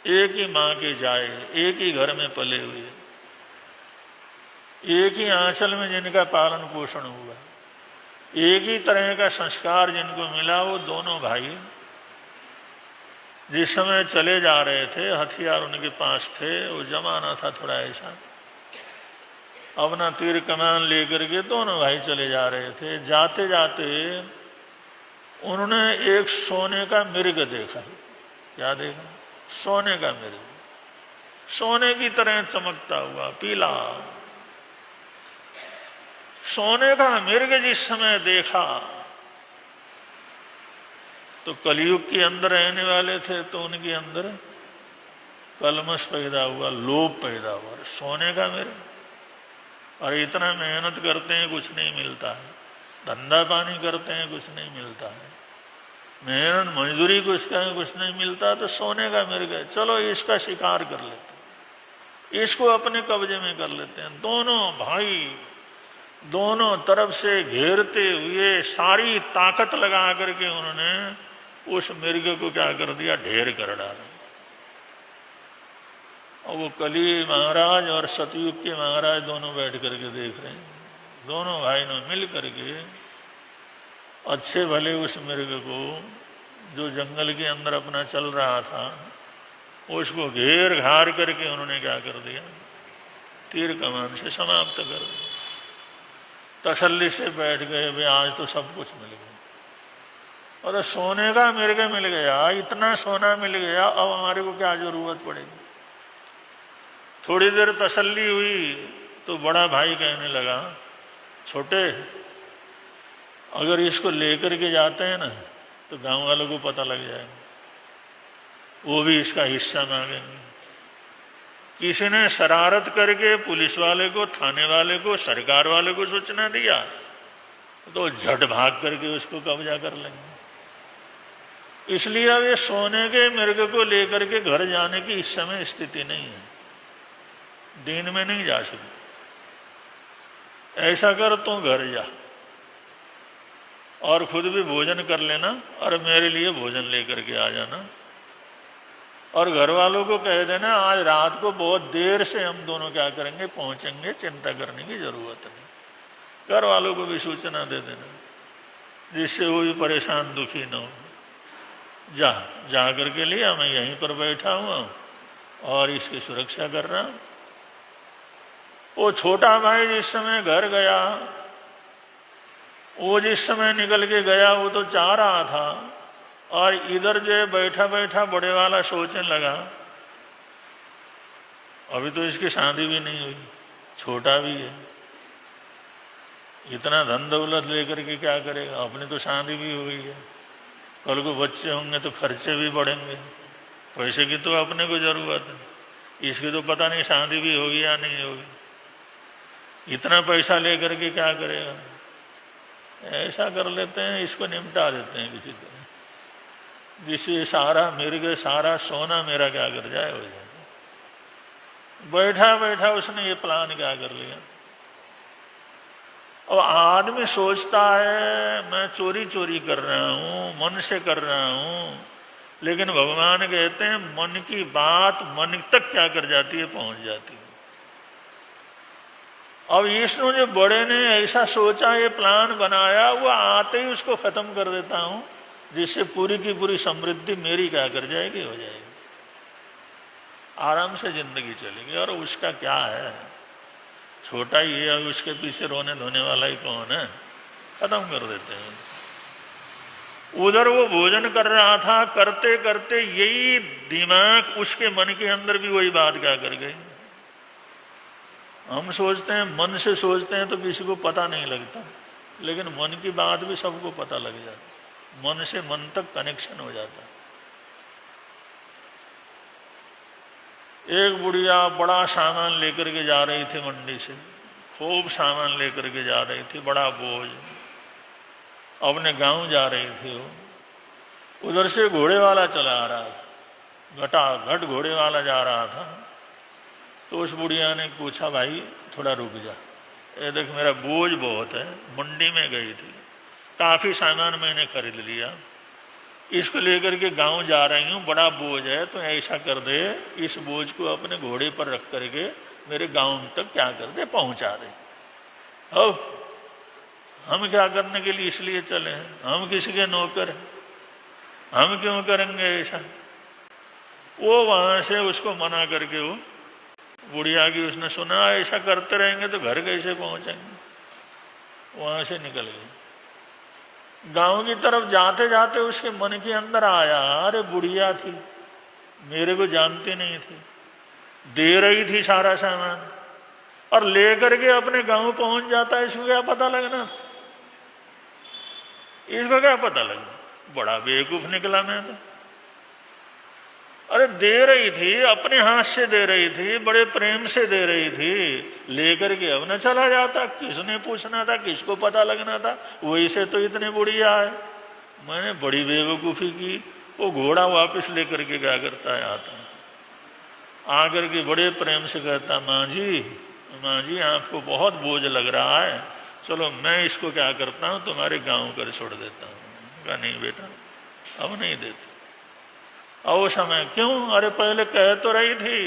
एक ही माँ के जाए, एक ही घर में पले हुए, एक ही आंचल में जिनका पालन पोषण हुआ, एक ही तरह का संस्कार जिनको मिला, वो दोनों भाई जिस समय चले जा रहे थे, हथियार उनके पास थे। वो जमाना था थोड़ा ऐसा, अपना तीर कमान लेकर के दोनों भाई चले जा रहे थे। जाते जाते उन्होंने एक सोने का मिर्ग देखा। क्या देखा? सोने का मिर्ग, सोने की तरह चमकता हुआ, पीला। सोने का मिर्ग जिस समय देखा तो कलयुग के अंदर रहने वाले थे, तो उनके अंदर कलमश पैदा हुआ, लोभ पैदा हुआ। सोने का मिर्ग, और इतना मेहनत करते हैं कुछ नहीं मिलता है, धंधा पानी करते हैं कुछ नहीं मिलता है, मेहनत मजदूरी कुछ नहीं मिलता, तो सोने का मिर्ग है, चलो इसका शिकार कर लेते हैं, इसको अपने कब्जे में कर लेते हैं। दोनों भाई दोनों तरफ से घेरते हुए सारी ताकत लगा करके उन्होंने उस मिर्ग को क्या कर दिया? ढेर कर डाला। और वो कली महाराज और सतयुग के महाराज दोनों बैठ करके देख रहे हैं। दोनों भाई ने मिल करके अच्छे भले उस मिर्ग को, जो जंगल के अंदर अपना चल रहा था, उसको घेर घार करके उन्होंने क्या कर दिया? तीर कमान से समाप्त कर दिया। तसल्ली से बैठ गए, वे आज तो सब कुछ मिल गया, और सोने का मिर्ग मिल गया, इतना सोना मिल गया, अब हमारे को क्या जरूरत पड़ेगी? थोड़ी देर तसल्ली हुई तो बड़ा भाई कहने लगा, छोटे अगर इसको लेकर के जाते हैं ना तो गांव वालों को पता लग जाएगा, वो भी इसका हिस्सा मांगेंगे। किसी ने शरारत करके पुलिस वाले को, थाने वाले को, सरकार वाले को सूचना दिया तो झट भाग करके उसको कब्जा कर लेंगे। इसलिए अब ये सोने के मृग को लेकर के घर जाने की इस समय स्थिति नहीं है, दिन में नहीं जा सकते। ऐसा कर तू घर जा और खुद भी भोजन कर लेना और मेरे लिए भोजन लेकर के आ जाना, और घर वालों को कह देना आज रात को बहुत देर से हम दोनों क्या करेंगे, पहुंचेंगे, चिंता करने की जरूरत नहीं। घर वालों को भी सूचना दे देना जिससे वो भी परेशान दुखी न हो। जा करके लिया, मैं यहीं पर बैठा हुआ हूं और इसकी सुरक्षा कर रहा हूं। वो छोटा भाई जिस समय घर गया, वो जिस समय निकल के गया वो तो चाह रहा था, और इधर जो बैठा बैठा बड़े वाला सोचने लगा अभी तो इसकी शादी भी नहीं हुई, छोटा भी है, इतना धन दौलत लेकर के क्या करेगा, अपनी तो शादी भी हुई है, कल को बच्चे होंगे तो खर्चे भी बढ़ेंगे, पैसे की तो अपने को जरूरत है, इसकी तो पता नहीं शादी भी होगी या नहीं होगी, इतना पैसा लेकर के क्या करेगा। ऐसा कर लेते हैं, इसको निपटा देते हैं किसी तरह, जिससे सारा मिर्ग, सारा सोना मेरा क्या कर जाए, हो जाए। बैठा बैठा उसने ये प्लान क्या कर लिया। और आदमी सोचता है मैं चोरी चोरी कर रहा हूं, मन से कर रहा हूं, लेकिन भगवान कहते हैं मन की बात मन तक क्या कर जाती है, पहुंच जाती है। अब इसने जो बड़े ने ऐसा सोचा, ये प्लान बनाया, वो आते ही उसको खत्म कर देता हूं, जिससे पूरी की पूरी समृद्धि मेरी क्या कर जाएगी, हो जाएगी, आराम से जिंदगी चलेगी। और उसका क्या है, छोटा ही है, उसके पीछे रोने धोने वाला ही कौन है, खत्म कर देते हैं। उधर वो भोजन कर रहा था, करते करते यही दिमाग उसके मन के अंदर भी वही बात क्या कर गई। हम सोचते हैं, मन से सोचते हैं तो किसी को पता नहीं लगता, लेकिन मन की बात भी सबको पता लग जाती, मन से मन तक कनेक्शन हो जाता। एक बुढ़िया बड़ा सामान लेकर के जा रही थी मंडी से, खूब सामान लेकर के जा रही थी, बड़ा बोझ, अपने गांव जा रही थी वो। उधर से घोड़े वाला चला आ रहा था, घटाघट घोड़े वाला जा रहा था। तो उस बुढ़िया ने पूछा, भाई थोड़ा रुक जा, ये देख मेरा बोझ बहुत है, मंडी में गई थी, काफी सामान मैंने खरीद लिया, इसको लेकर के गांव जा रही हूँ, बड़ा बोझ है, तो ऐसा कर दे, इस बोझ को अपने घोड़े पर रख करके मेरे गांव तक क्या कर दे, पहुंचा दे। अब हम क्या करने के लिए इसलिए चले हैं, हम किसी के नौकर हैं, हम क्यों करेंगे ऐसा। वो वहां से उसको मना करके, वो बुढ़िया की उसने सुना ऐसा करते रहेंगे तो घर कैसे पहुंचेंगे, वहां से निकल गई। गांव की तरफ जाते जाते उसके मन के अंदर आया, अरे बुढ़िया थी, मेरे को जानती नहीं थी, दे रही थी सारा सामान और लेकर के अपने गांव पहुंच जाता है, इसको क्या पता लगना, इसको क्या पता लगना, बड़ा बेवकूफ निकला मैं तो। अरे दे रही थी, अपने हाथ से दे रही थी, बड़े प्रेम से दे रही थी, लेकर के अब न चला जाता, किसने पूछना था, किसको पता लगना था, वही से तो इतने बुढ़िया है। मैंने बड़ी बेवकूफ़ी की। वो घोड़ा वापस लेकर के क्या करता है, आता आकर के बड़े प्रेम से कहता, माँ जी आपको बहुत बोझ लग रहा है, चलो मैं इसको क्या करता हूँ, तुम्हारे गाँव कर छोड़ देता हूँ। कहा नहीं बेटा अब नहीं देते। और समय क्यों, अरे पहले कह तो रही थी।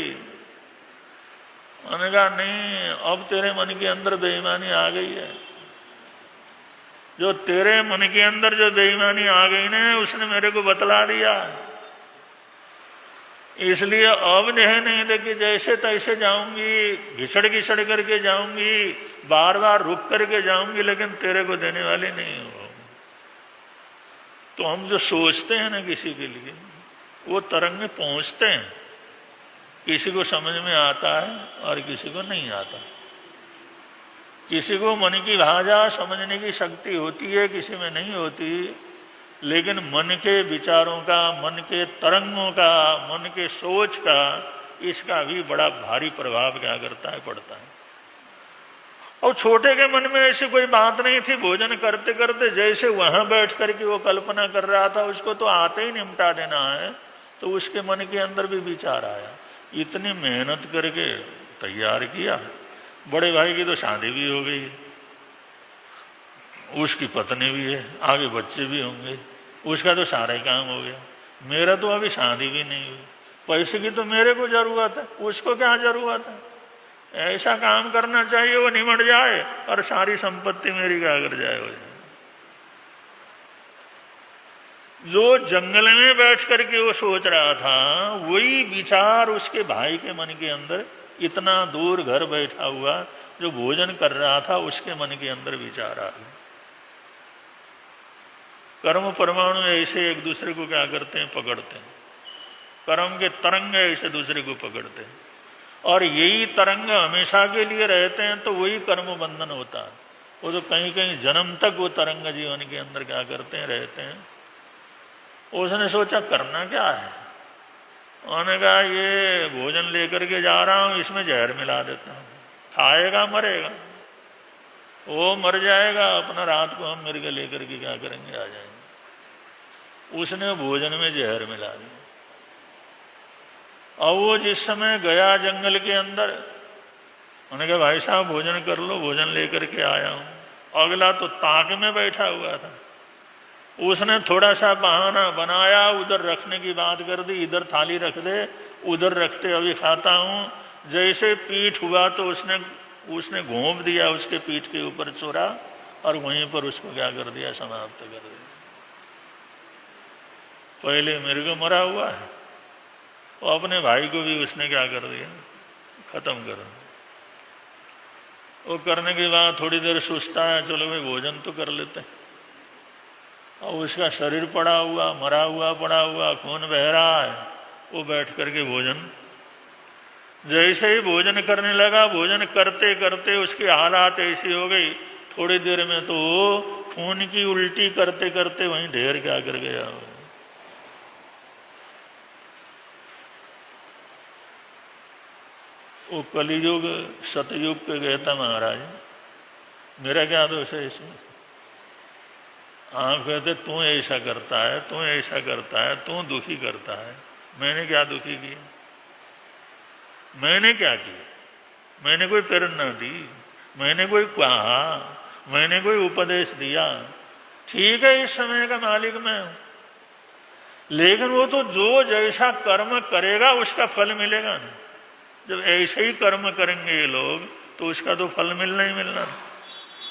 मैंने कहा नहीं, अब तेरे मन के अंदर बेईमानी आ गई है, जो तेरे मन के अंदर जो बेईमानी आ गई ना, उसने मेरे को बतला दिया, इसलिए अब नहीं देखिए जैसे तैसे जाऊंगी, घिसड़ करके जाऊंगी, बार बार रुक करके जाऊंगी, लेकिन तेरे को देने वाली नहीं हो। तो हम जो सोचते हैं ना किसी के लिए, वो तरंग में पहुंचते हैं, किसी को समझ में आता है और किसी को नहीं आता। किसी को मन की भाषा समझने की शक्ति होती है, किसी में नहीं होती, लेकिन मन के विचारों का, मन के तरंगों का, मन के सोच का, इसका भी बड़ा भारी प्रभाव क्या करता है, पड़ता है। और छोटे के मन में ऐसी कोई बात नहीं थी, भोजन करते करते जैसे वहां बैठ करके वो कल्पना कर रहा था, उसको तो आते ही निपटा देना है, तो उसके मन के अंदर भी विचार आया। इतनी मेहनत करके तैयार किया, बड़े भाई की तो शादी भी हो गई, उसकी पत्नी भी है, आगे बच्चे भी होंगे, उसका तो सारा ही काम हो गया। मेरा तो अभी शादी भी नहीं हुई, पैसे की तो मेरे को जरूरत है, उसको क्या जरूरत है। ऐसा काम करना चाहिए वो निमट जाए और सारी संपत्ति मेरी क्या कर जाए हो जाए। जो जंगल में बैठ करके वो सोच रहा था, वही विचार उसके भाई के मन के अंदर, इतना दूर घर बैठा हुआ जो भोजन कर रहा था, उसके मन के अंदर विचार आ गया। कर्म परमाणु ऐसे एक दूसरे को क्या करते हैं, पकड़ते हैं। कर्म के तरंग ऐसे दूसरे को पकड़ते हैं, और यही तरंग हमेशा के लिए रहते हैं, तो वही कर्म बंधन होता है। वो तो कहीं कहीं जन्म तक वो तरंग जीवन के अंदर क्या करते हैं, रहते हैं। उसने सोचा करना क्या है, उन्होंने कहा ये भोजन लेकर के जा रहा हूं, इसमें जहर मिला देता हूं, खाएगा मरेगा, वो मर जाएगा, अपना रात को हम मिर्ग लेकर के क्या करेंगे, आ जाएंगे। उसने भोजन में जहर मिला दिया। और वो जिस समय गया जंगल के अंदर, उन्होंने कहा भाई साहब भोजन कर लो, भोजन लेकर के आया हूं। अगला तो ताक में बैठा हुआ था, उसने थोड़ा सा बहाना बनाया, उधर रखने की बात कर दी, इधर थाली रख दे, उधर रखते अभी खाता हूं। जैसे पीठ हुआ तो उसने घोंप दिया उसके पीठ के ऊपर चोरा, और वहीं पर उसको क्या कर दिया, समाप्त कर दिया। पहले मृग मरा हुआ है, और अपने भाई को भी उसने क्या कर दिया, खत्म कर दिया। वो करने के बाद थोड़ी देर सोचता है, चलो भाई भोजन तो कर लेते हैं। और उसका शरीर पड़ा हुआ, मरा हुआ पड़ा हुआ, खून बह रहा है, वो बैठ करके भोजन, जैसे ही भोजन करने लगा, भोजन करते करते उसकी हालात ऐसी हो गई, थोड़ी देर में तो खून की उल्टी करते करते वहीं ढेर क्या कर गया। वो कलियुग सतयुग पे कहता महाराज, मेरा क्या दोष है इसमें। आप कहते तू ऐसा करता है, तू ऐसा करता है, तू दुखी करता है। मैंने क्या दुखी किया, मैंने क्या किया, मैंने कोई प्रेरणा दी, मैंने कोई कहा, मैंने कोई उपदेश दिया। ठीक है इस समय का मालिक मैं हूं, लेकिन वो तो जो जैसा कर्म करेगा उसका फल मिलेगा ना। जब ऐसे ही कर्म करेंगे ये लोग, तो उसका तो फल मिलना ही मिलना।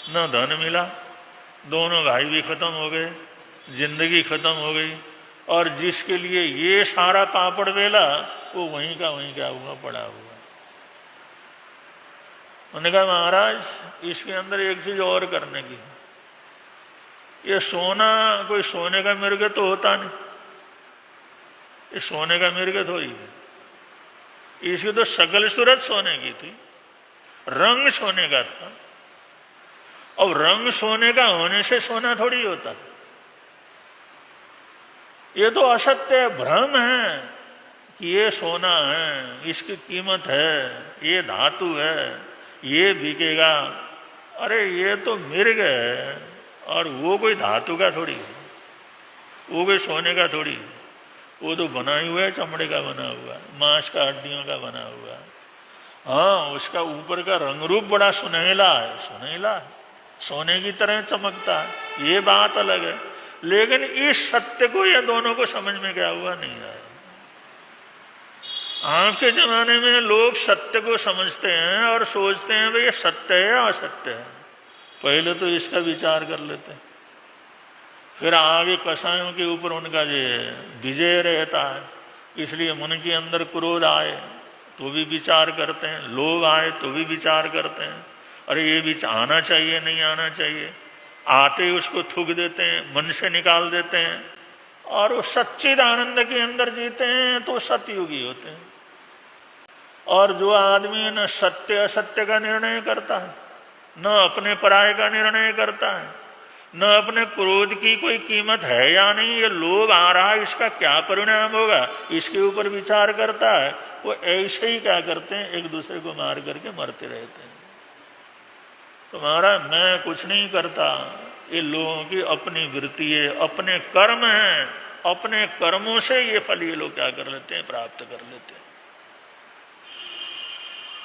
न धन मिला, दोनों भाई भी खत्म हो गए, जिंदगी खत्म हो गई, और जिसके लिए ये सारा पापड़ बेला, वो वहीं का वहीं क्या हुआ, पड़ा हुआ। उन्होंने कहा महाराज इसके अंदर एक चीज और करने की, ये सोना कोई सोने का मिर्ग तो होता नहीं, ये सोने का मिर्ग थोड़ी है। इसकी तो शकल सूरत सोने की थी, रंग सोने का था, और रंग सोने का होने से सोना थोड़ी होता। ये तो असत्य भ्रम है कि ये सोना है, इसकी कीमत है, ये धातु है, ये बिकेगा। अरे ये तो मिर्ग है, और वो कोई धातु का थोड़ी है, वो कोई सोने का थोड़ी है। वो तो बना ही हुआ है, चमड़े का बना हुआ, मांस का हड्डियों का बना हुआ। हाँ उसका ऊपर का रंग रूप बड़ा सुनहला है, सुनहला है, सोने की तरह चमकता है, ये बात अलग है। लेकिन इस सत्य को ये दोनों को समझ में क्या हुआ, नहीं आया। आज के जमाने में लोग सत्य को समझते हैं और सोचते हैं भाई ये सत्य है या असत्य है, पहले तो इसका विचार कर लेते हैं, फिर आगे कसायों के ऊपर उनका जो विजय रहता है। इसलिए मन के अंदर क्रोध आए तो भी विचार करते हैं, लोभ आए तो भी विचार करते हैं, अरे ये विचार आना चाहिए नहीं आना चाहिए, आते ही उसको थूक देते हैं, मन से निकाल देते हैं, और वो सच्चिद आनंद के अंदर जीते हैं तो सतयुगी होते हैं। और जो आदमी न सत्य असत्य का निर्णय करता है, न अपने पराये का निर्णय करता है, न अपने क्रोध की कोई कीमत है या नहीं, ये लोभ आ रहा है इसका क्या परिणाम होगा, इसके ऊपर विचार करता है। वो ऐसे ही क्या करते हैं, एक दूसरे को मार करके मरते रहते हैं। तुम्हारा मैं कुछ नहीं करता, ये लोगों की अपनी वृत्ति है, अपने कर्म हैं, अपने कर्मों से ये फल ये लोग क्या कर लेते हैं, प्राप्त कर लेते हैं।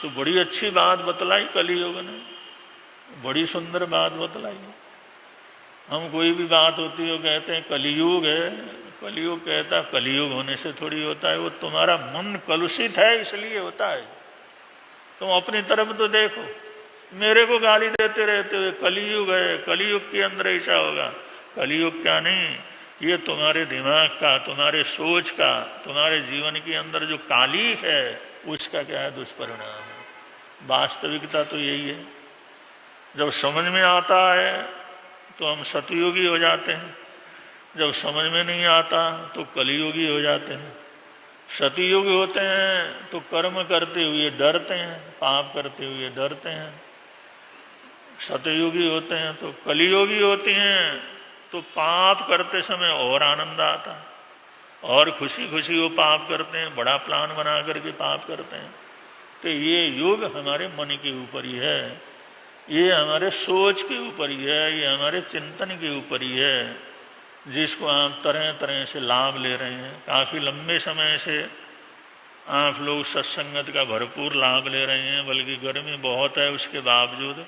तो बड़ी अच्छी बात बतलाई कलियुग ने, बड़ी सुंदर बात बतलाई। हम कोई भी बात होती है कहते हैं कलियुग है, कलियुग कहता कलियुग होने से थोड़ी होता है, वो तुम्हारा मन कलुषित है इसलिए होता है। तुम अपनी तरफ तो देखो, मेरे को गाली देते रहते हुए कलियुग है, कलियुग के अंदर ऐसा होगा। कलियुग क्या नहीं, ये तुम्हारे दिमाग का, तुम्हारे सोच का, तुम्हारे जीवन के अंदर जो कालिख है उसका क्या है, दुष्परिणाम है। वास्तविकता तो यही है। जब समझ में आता है तो हम सतयुगी हो जाते हैं, जब समझ में नहीं आता तो कलियुगी हो जाते हैं। सतयुगी होते हैं तो कर्म करते हुए डरते हैं, पाप करते हुए डरते हैं। सतयुगी होते हैं तो कलियुगी होते हैं तो पाप करते समय और आनंद आता है, और खुशी खुशी वो पाप करते हैं, बड़ा प्लान बना करके पाप करते हैं। तो ये युग हमारे मन के ऊपर ही है, ये हमारे सोच के ऊपर ही है, ये हमारे चिंतन के ऊपर ही है, जिसको आप तरह तरह से लाभ ले रहे हैं। काफ़ी लंबे समय से आप लोग सत्संगत का भरपूर लाभ ले रहे हैं, बल्कि गर्मी बहुत है उसके बावजूद।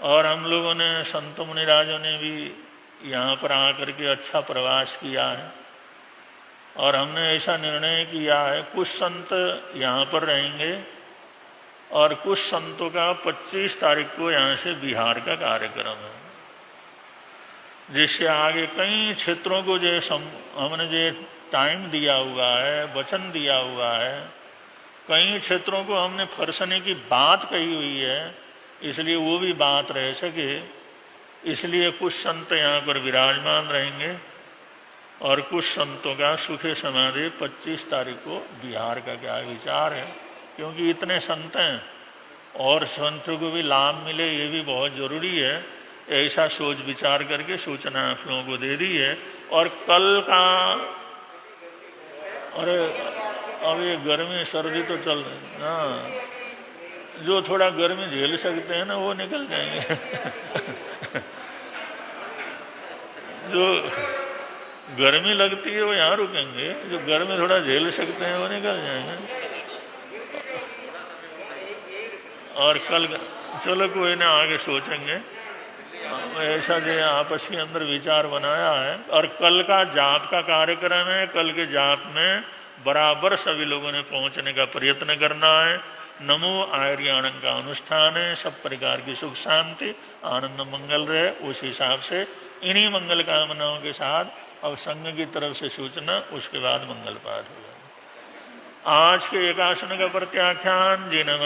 और हम लोगों ने, संत मुनिराजों ने भी यहाँ पर आकर के अच्छा प्रवास किया है, और हमने ऐसा निर्णय किया है कुछ संत यहाँ पर रहेंगे और कुछ संतों का 25 तारीख को यहाँ से बिहार का कार्यक्रम है, जिससे आगे कई क्षेत्रों को जो हमने जो टाइम दिया हुआ है, वचन दिया हुआ है, कई क्षेत्रों को हमने फरसने की बात कही हुई है, इसलिए वो भी बात रह सके, इसलिए कुछ संत यहाँ पर विराजमान रहेंगे और कुछ संतों का सुखे समाधि 25 तारीख को बिहार का क्या विचार है। क्योंकि इतने संत हैं और संतों को भी लाभ मिले, ये भी बहुत ज़रूरी है। ऐसा सोच विचार करके सूचना आप लोगों को दे दी है। और कल का, अरे अब ये गर्मी सर्दी तो चल रही, हाँ, जो थोड़ा गर्मी झेल सकते हैं ना वो निकल जाएंगे जो गर्मी लगती है वो यहाँ रुकेंगे, जो गर्मी थोड़ा झेल सकते हैं वो निकल जाएंगे। और कल चलो कोई ना, आगे सोचेंगे। ऐसा जो आपस के अंदर विचार बनाया है। और कल का जाप का कार्यक्रम है, कल के जाप में बराबर सभी लोगों ने पहुंचने का प्रयत्न करना है। नमो आर्याणं का अनुष्ठान है, सब प्रकार की सुख शांति आनंद मंगल रहे। उस हिसाब से इन्हीं मंगल कामनाओं के साथ अब संघ की तरफ से सूचना, उसके बाद मंगल पाठ हो जाए। आज के एकासन का प्रत्याख्यान जी नमः।